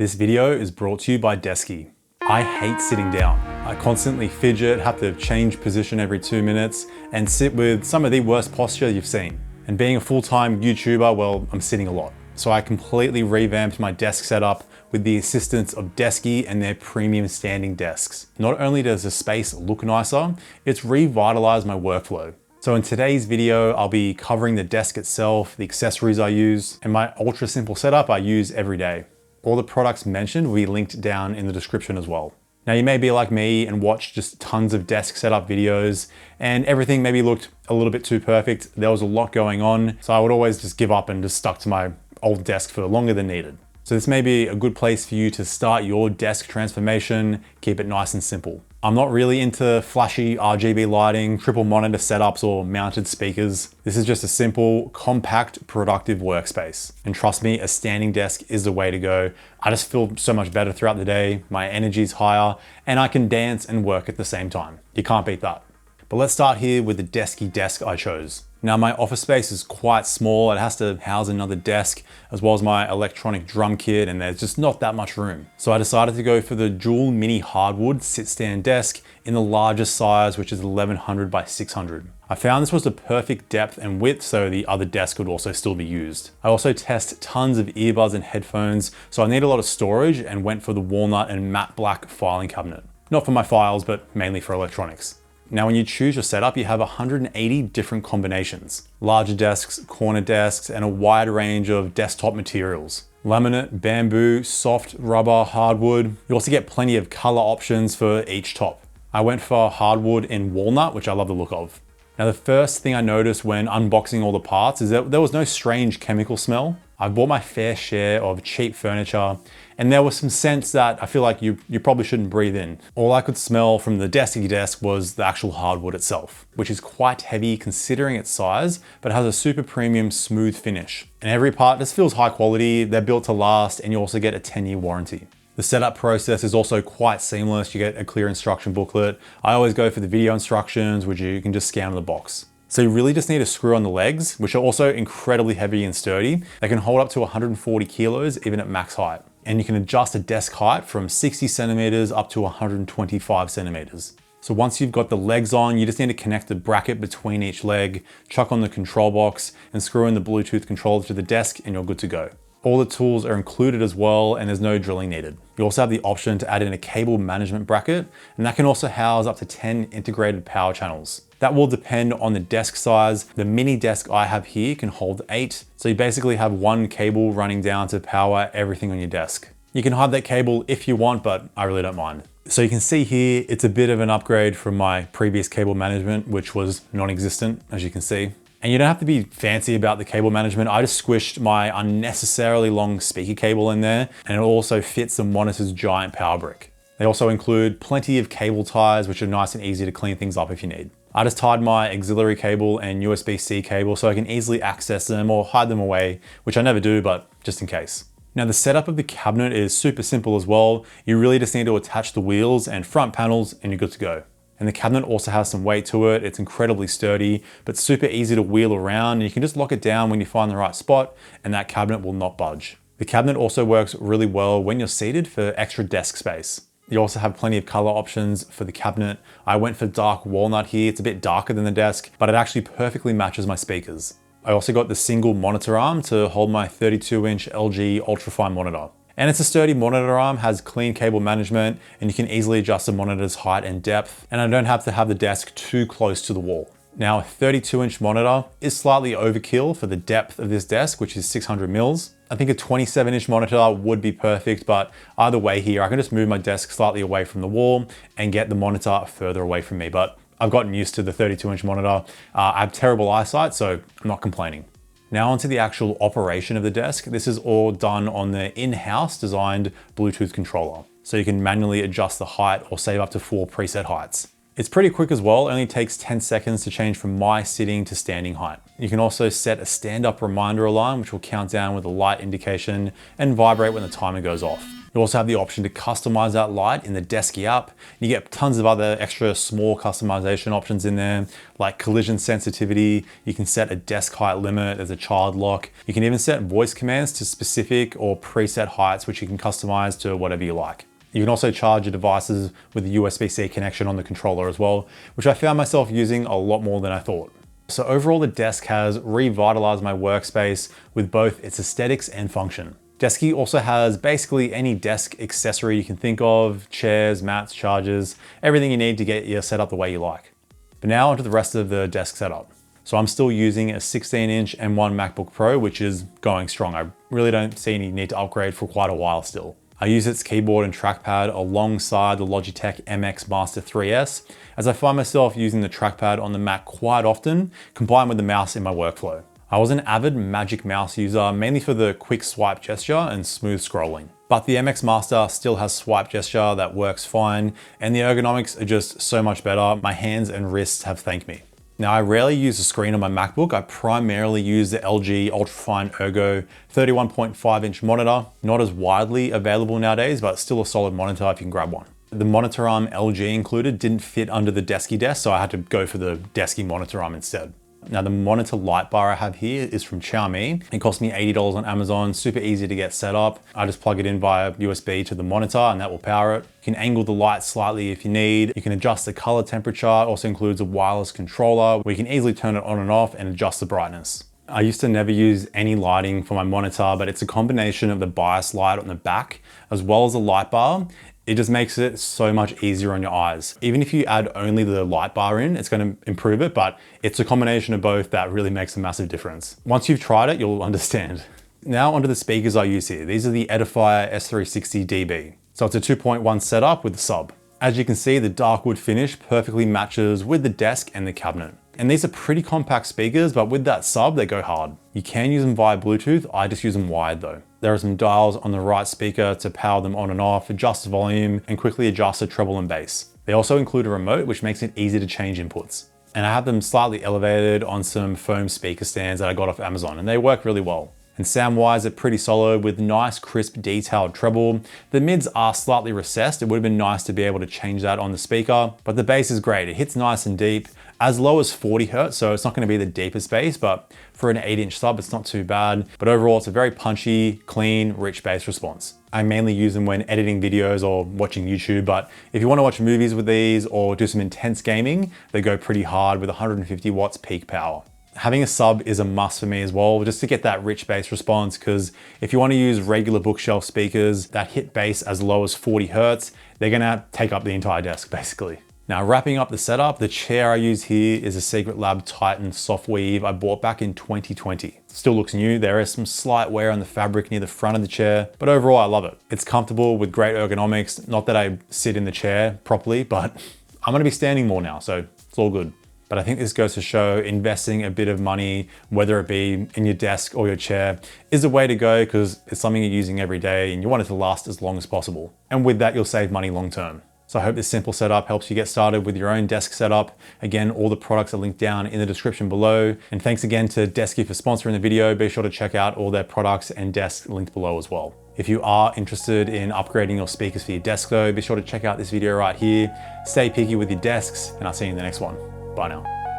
This video is brought to you by Desky. I hate sitting down. I constantly fidget, have to change position every 2 minutes, and sit with some of the worst posture you've seen. And being a full-time YouTuber, well, I'm sitting a lot. So I completely revamped my desk setup with the assistance of Desky and their premium standing desks. Not only does the space look nicer, it's revitalized my workflow. So in today's video, I'll be covering the desk itself, the accessories I use, and my ultra simple setup I use every day. All the products mentioned will be linked down in the description as well. Now you may be like me and watch just tons of desk setup videos and everything maybe looked a little bit too perfect. There was a lot going on, so I would always just give up and just stuck to my old desk for longer than needed. So this may be a good place for you to start your desk transformation, keep it nice and simple. I'm not really into flashy RGB lighting, triple monitor setups, or mounted speakers. This is just a simple, compact, productive workspace. And trust me, a standing desk is the way to go. I just feel so much better throughout the day, my energy's higher, and I can dance and work at the same time. You can't beat that. But let's start here with the Desky desk I chose. Now my office space is quite small. It has to house another desk as well as my electronic drum kit, and there's just not that much room. So I decided to go for the dual mini hardwood sit stand desk in the largest size, which is 1100 by 600. I found this was the perfect depth and width so the other desk could also still be used. I also test tons of earbuds and headphones, so I need a lot of storage and went for the walnut and matte black filing cabinet. Not for my files, but mainly for electronics. Now, when you choose your setup, you have 180 different combinations. Larger desks, corner desks, and a wide range of desktop materials. Laminate, bamboo, soft rubber, hardwood. You also get plenty of color options for each top. I went for hardwood in walnut, which I love the look of. Now, the first thing I noticed when unboxing all the parts is that there was no strange chemical smell. I bought my fair share of cheap furniture, and there was some scents that I feel like you probably shouldn't breathe in. All I could smell from the Desky desk was the actual hardwood itself, which is quite heavy considering its size, but has a super premium smooth finish. And every part just feels high quality, they're built to last, and you also get a 10-year warranty. The setup process is also quite seamless. You get a clear instruction booklet. I always go for the video instructions, which you can just scan on the box. So you really just need to screw on the legs, which are also incredibly heavy and sturdy. They can hold up to 140 kilos, even at max height. And you can adjust the desk height from 60 centimeters up to 125 centimeters. So once you've got the legs on, you just need to connect the bracket between each leg, chuck on the control box, and screw in the Bluetooth controller to the desk, and you're good to go. All the tools are included as well, and there's no drilling needed. You also have the option to add in a cable management bracket, and that can also house up to 10 integrated power channels. That will depend on the desk size. The mini desk I have here can hold 8. So you basically have one cable running down to power everything on your desk. You can hide that cable if you want, but I really don't mind. So you can see here, it's a bit of an upgrade from my previous cable management, which was non-existent, as you can see. And you don't have to be fancy about the cable management. I just squished my unnecessarily long speaker cable in there, and it also fits the monitor's giant power brick. They also include plenty of cable ties, which are nice and easy to clean things up if you need. I just tied my auxiliary cable and USB-C cable so I can easily access them or hide them away, which I never do, but just in case. Now the setup of the cabinet is super simple as well. You really just need to attach the wheels and front panels and you're good to go. And the cabinet also has some weight to it. It's incredibly sturdy, but super easy to wheel around. And you can just lock it down when you find the right spot and that cabinet will not budge. The cabinet also works really well when you're seated for extra desk space. You also have plenty of color options for the cabinet. I went for dark walnut here. It's a bit darker than the desk, but it actually perfectly matches my speakers. I also got the single monitor arm to hold my 32-inch LG Ultrafine monitor. And it's a sturdy monitor arm, has clean cable management, and you can easily adjust the monitor's height and depth, and I don't have to have the desk too close to the wall. Now, a 32-inch monitor is slightly overkill for the depth of this desk, which is 600 mils. I think a 27-inch monitor would be perfect, but either way here, I can just move my desk slightly away from the wall and get the monitor further away from me. But I've gotten used to the 32-inch monitor. I have terrible eyesight, so I'm not complaining. Now onto the actual operation of the desk. This is all done on the in-house designed Bluetooth controller. So you can manually adjust the height or save up to 4 preset heights. It's pretty quick as well, it only takes 10 seconds to change from my sitting to standing height. You can also set a stand-up reminder alarm, which will count down with a light indication and vibrate when the timer goes off. You also have the option to customize that light in the Desky app. You get tons of other extra small customization options in there, like collision sensitivity. You can set a desk height limit as a child lock. You can even set voice commands to specific or preset heights, which you can customize to whatever you like. You can also charge your devices with a USB-C connection on the controller as well, which I found myself using a lot more than I thought. So overall, the desk has revitalized my workspace with both its aesthetics and function. Desky also has basically any desk accessory you can think of: chairs, mats, chargers, everything you need to get your setup the way you like. But now onto the rest of the desk setup. So I'm still using a 16-inch M1 MacBook Pro, which is going strong. I really don't see any need to upgrade for quite a while still. I use its keyboard and trackpad alongside the Logitech MX Master 3S, as I find myself using the trackpad on the Mac quite often, combined with the mouse in my workflow. I was an avid Magic Mouse user, mainly for the quick swipe gesture and smooth scrolling. But the MX Master still has swipe gesture that works fine, and the ergonomics are just so much better. My hands and wrists have thanked me. Now, I rarely use the screen on my MacBook. I primarily use the LG Ultrafine Ergo 31.5-inch monitor. Not as widely available nowadays, but still a solid monitor if you can grab one. The monitor arm LG included didn't fit under the Desky desk, so I had to go for the Desky monitor arm instead. Now, the monitor light bar I have here is from Xiaomi. It cost me $80 on Amazon, super easy to get set up. I just plug it in via USB to the monitor and that will power it. You can angle the light slightly if you need. You can adjust the color temperature. It also includes a wireless controller where you can easily turn it on and off and adjust the brightness. I used to never use any lighting for my monitor, but it's a combination of the bias light on the back as well as the light bar. It just makes it so much easier on your eyes. Even if you add only the light bar in, it's going to improve it, but it's a combination of both that really makes a massive difference. Once you've tried it, you'll understand. Now onto the speakers I use here. These are the Edifier S360dB. So it's a 2.1 setup with the sub. As you can see, the dark wood finish perfectly matches with the desk and the cabinet. And these are pretty compact speakers, but with that sub, they go hard. You can use them via Bluetooth. I just use them wired though. There are some dials on the right speaker to power them on and off, adjust the volume, and quickly adjust the treble and bass. They also include a remote, which makes it easy to change inputs. And I have them slightly elevated on some foam speaker stands that I got off Amazon, and they work really well. And sound-wise, they're pretty solid with nice, crisp, detailed treble. The mids are slightly recessed. It would have been nice to be able to change that on the speaker, but the bass is great. It hits nice and deep, as low as 40 Hertz, so it's not going to be the deepest bass, but for an 8-inch sub, it's not too bad. But overall, it's a very punchy, clean, rich bass response. I mainly use them when editing videos or watching YouTube, but if you want to watch movies with these or do some intense gaming, they go pretty hard with 150 watts peak power. Having a sub is a must for me as well, just to get that rich bass response, because if you want to use regular bookshelf speakers that hit bass as low as 40 Hertz, they're going to take up the entire desk basically. Now, wrapping up the setup, the chair I use here is a Secret Lab Titan soft weave I bought back in 2020. Still looks new. There is some slight wear on the fabric near the front of the chair, but overall I love it. It's comfortable with great ergonomics. Not that I sit in the chair properly, but I'm gonna be standing more now, so it's all good. But I think this goes to show investing a bit of money, whether it be in your desk or your chair, is the way to go because it's something you're using every day and you want it to last as long as possible. And with that, you'll save money long term. So I hope this simple setup helps you get started with your own desk setup. Again, all the products are linked down in the description below. And thanks again to Desky for sponsoring the video. Be sure to check out all their products and desks linked below as well. If you are interested in upgrading your speakers for your desk though, be sure to check out this video right here. Stay picky with your desks and I'll see you in the next one. Bye now.